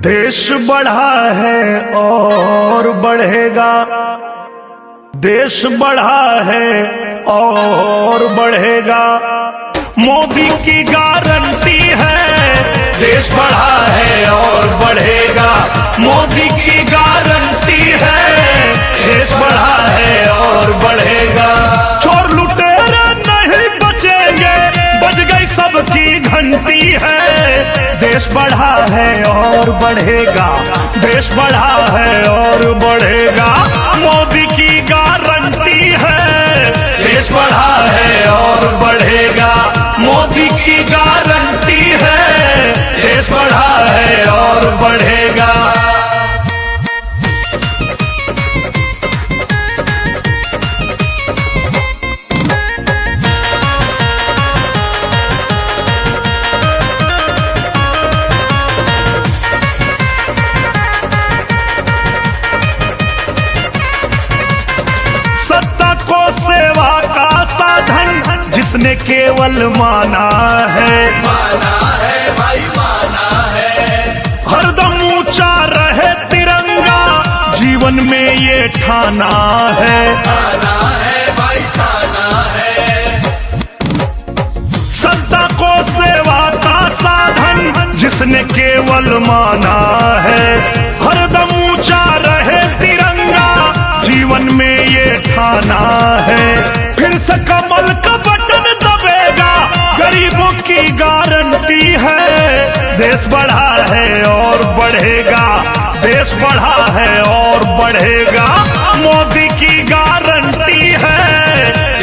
देश बढ़ा है और बढ़ेगा, देश बढ़ा है और बढ़ेगा, मोदी की गारंटी है। देश बढ़ा है और बढ़ेगा, मोदी की गारंटी है। देश बढ़ा है और बढ़ेगा, चोर लुटेरे नहीं बचेंगे, बज गई सबकी घंटी है। देश बढ़ा है और बढ़ेगा, देश बढ़ा है और बढ़ेगा, मोदी की गारंटी है। देश बढ़ा है और बढ़ेगा, मोदी की गारंटी है। देश बढ़ा है और बढ़ेगा। सत्ता को सेवा का साधन जिसने केवल माना है, भाई माना है। हरदम ऊंचा रहे तिरंगा, जीवन में ये ठाना है, भाई ठाना है। सत्ता को सेवा का साधन जिसने केवल माना है, हरदम ऊंचा रहे तिरंगा, जीवन में ये ठाना है। फिर से कमल का बटन दबेगा, गरीबों की गारंटी है। देश बढ़ा है और बढ़ेगा, देश बढ़ा है और बढ़ेगा, मोदी की गारंटी है।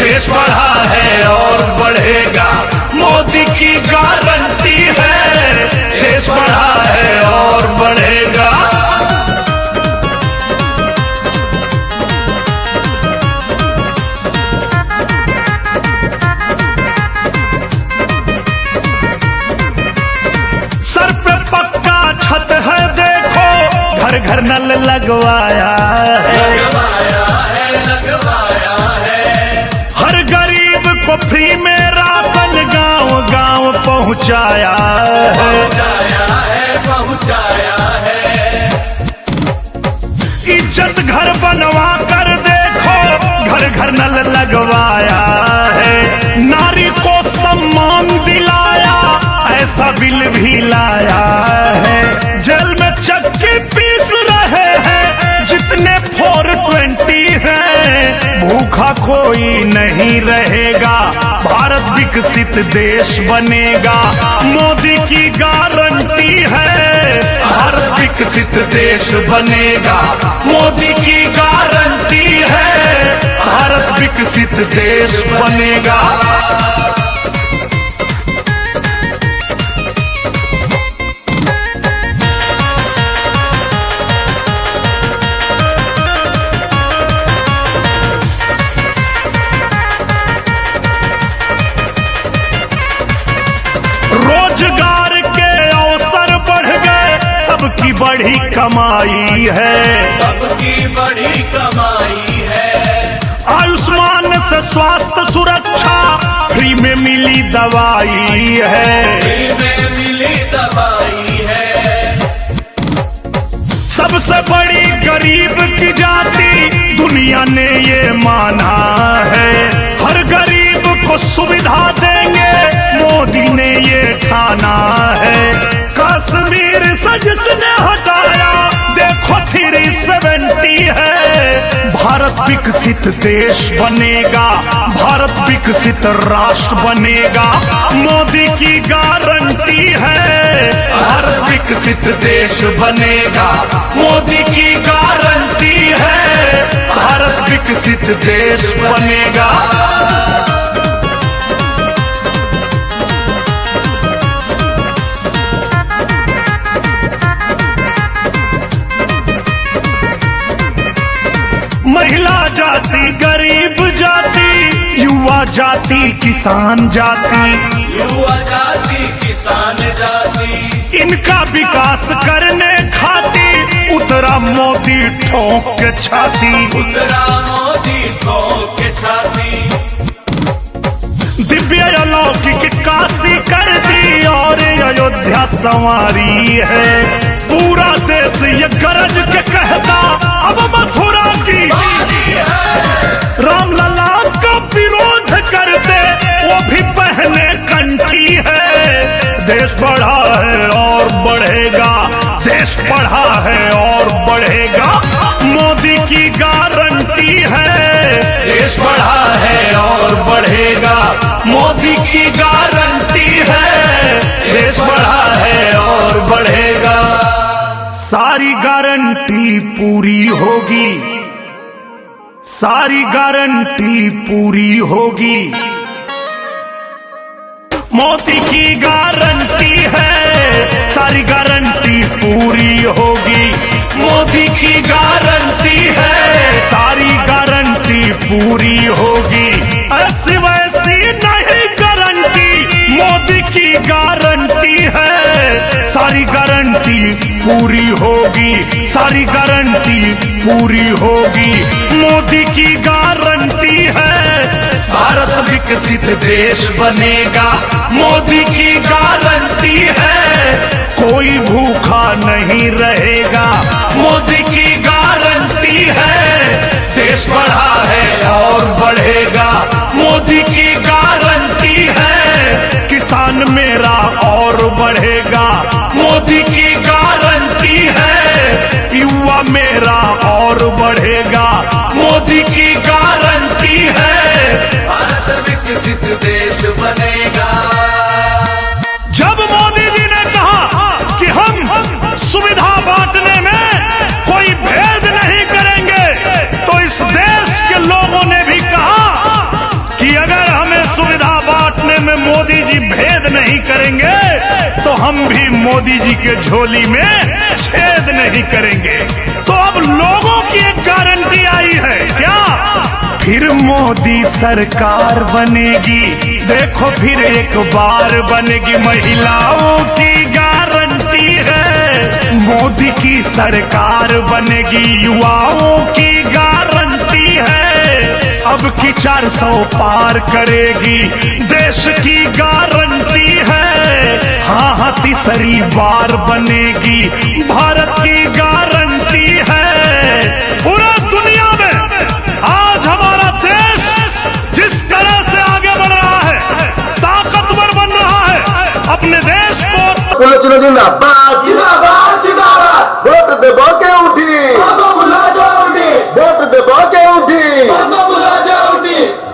देश बढ़ा है और बढ़ेगा, मोदी की गारंटी है। देश बढ़ा है और बढ़ेगा। छत है देखो, घर घर नल लगवाया है, लगवाया है। हर गरीब को फ्री में राशन गांव गांव पहुंचाया है, पहुंचाया है। इज्जत घर बनवा कर देखो, घर घर नल लगवाया है। नारी को सम्मान दिलाया, ऐसा बिल भी लाया है। जेल में चक्की पीस रहे हैं जितने 420 हैं, भूखा कोई नहीं रहेगा, भारत विकसित देश बनेगा, मोदी की गारंटी है। भारत विकसित देश बनेगा, मोदी की गारंटी है। भारत विकसित देश बनेगा। रोजगार के अवसर बढ़ गए, सबकी बड़ी कमाई है, सबकी बड़ी कमाई है। आयुष्मान से स्वास्थ्य सुरक्षा, फ्री में मिली दवाई है, फ्री में मिली दवाई है। सबसे बड़ी गरीब की जाति दुनिया ने ये माना है, हर गरीब को सुविधा देंगे, मोदी ने ये ठाना है। कश्मीर से जिसने हटाया, देखो 370 है। भारत विकसित देश बनेगा, भारत विकसित राष्ट्र बनेगा, मोदी की गारंटी है। भारत विकसित देश बनेगा, मोदी की गारंटी है। भारत विकसित देश बनेगा। महिला जाति, गरीब जाति, युवा जाति, किसान जाति, युवा जाति, किसान जाति, इनका विकास करने खातिर उतरा मोदी ठोक के छाती, उतरा मोदी ठोक के छाती। दिव्य अलौकिक काशी कर दी और अयोध्या संवारी है। पूरा देश ये गरज के कहता अब मथुरा की रामलला का विरोध करते वो भी पहने कंठी है। देश बढ़ा है और बढ़ेगा, देश बढ़ा है और बढ़ेगा, मोदी की गारंटी है। देश बढ़ा है और बढ़ेगा, मोदी की गारंटी है। देश बढ़ा है और बढ़ेगा, सारी गारंटी पूरी होगी, सारी गारंटी पूरी होगी, मोदी की गारंटी है। सारी गारंटी पूरी होगी, मोदी की गारंटी है। सारी गारंटी पूरी होगी, ऐसी वैसी नहीं गारंटी, मोदी की गारंटी है। सारी गारंटी पूरी होगी, सारी गारंटी पूरी होगी, मोदी की गारंटी है। भारत विकसित देश बनेगा, मोदी की गारंटी है। कोई भूखा नहीं रहेगा, मोदी की गारंटी है। देश बढ़ा है और बढ़ेगा, मोदी की गारंटी है। किसान मेरा और बढ़ेगा, मोदी की गारंटी है। युवा मेरा और बढ़ेगा, मोदी की गारंटी है। भारत विकसित देश बनेगा। जब मोदी जी ने कहा कि हम सुविधा बांटने में कोई भेद नहीं करेंगे, तो इस देश के लोगों ने भी कहा कि अगर हमें सुविधा बांटने में मोदी जी भेद नहीं करेंगे तो हम भी मोदी जी के झोली में छेद नहीं करेंगे। तो अब लोगों की एक गारंटी आई है, क्या? फिर मोदी सरकार बनेगी, देखो फिर एक बार बनेगी, महिलाओं की गारंटी है। मोदी की सरकार बनेगी, युवाओं की गारंटी है। अब की 400 पार करेगी, देश की गारंटी है। हाँ, तीसरी बार बनेगी, भारत की गारंटी है। पूरा दुनिया में आज हमारा देश जिस तरह से आगे बढ़ रहा है, ताकतवर बन रहा है, अपने देश को जिंदाबाद जिंदाबाद जिंदाबाद, वोट देबो के उठी, वोट देबो के उठी,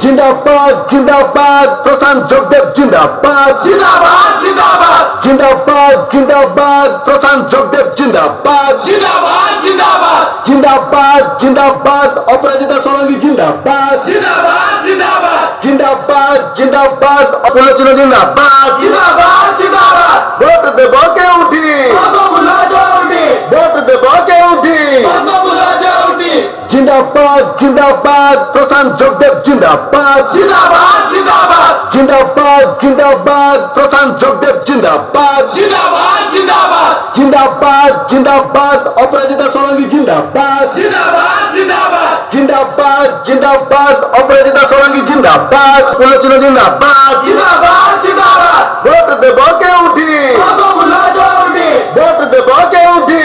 जिंदाबाद जिंदाबाद, प्रशांत जोगदेव जिंदाबाद जिंदाबाद जिंदाबाद, जिंदाबाद जिंदाबाद, प्रशांत जोगदेव जिंदाबाद जिंदाबाद जिंदाबाद, जिंदाबाद जिंदाबाद, अपराजिता सोलंकी जिंदाबाद जिंदाबाद जिंदाबाद, जिंदाबाद जिंदाबाद, अपराजिता जिंदाबाद जिंदाबाद जिंदाबाद, वोट देबो के उठी, वोट देबो के उठी, जिंदाबाद जिंदाबाद, प्रशांत जोगदेव जिंदाबाद जिंदाबाद जिंदाबाद, जिंदाबाद जिंदाबाद, प्रशांत जोगदेव जिंदाबाद जिंदाबाद जिंदाबाद, जिंदाबाद जिंदाबाद, अपराजिता सोलंकी जिंदाबाद जिंदाबाद जिंदाबाद, जिंदाबाद जिंदाबाद, अपराजिता सोलंकी जिंदाबाद, पुलचुनो जिंदाबाद जिंदाबाद जिंदाबाद, वोट देबो के उठी, वोट देबो के उठी,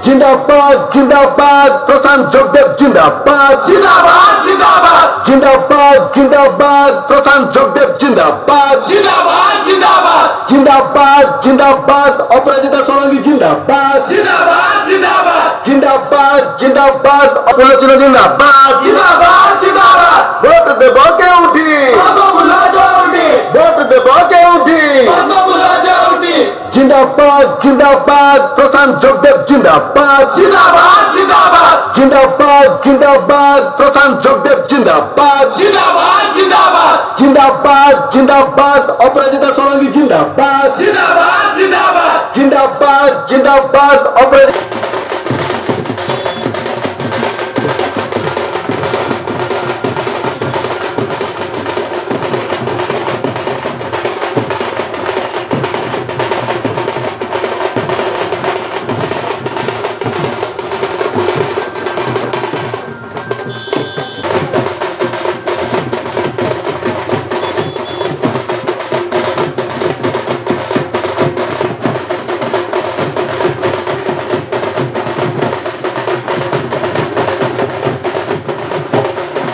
जिंदाबाद जिंदाबाद, प्रशांत जोगदेव जिंदाबाद जिंदाबाद जिंदाबाद, जिंदाबाद जिंदाबाद, प्रशांत जोगदेव जिंदाबाद जिंदाबाद जिंदाबाद, जिंदाबाद जिंदाबाद, अपराजिता सोलंकी जिंदाबाद जिंदाबाद जिंदाबाद, जिंदाबाद जिंदाबाद, पुलचुनो जिंदाबाद जिंदाबाद जिंदाबाद, वोट देबो के उठी, वोट देबो के उठी, जिंदाबाद जिंदाबाद, प्रशांत जोगदेव जिंदाबाद जिंदाबाद जिंदाबाद, जिंदाबाद जिंदाबाद, प्रशांत जोगदेव जिंदाबाद जिंदाबाद जिंदाबाद, जिंदाबाद जिंदाबाद, अपराजिता सोलंकी जिंदाबाद जिंदाबाद जिंदाबाद, जिंदाबाद जिंदाबाद, अपराजिता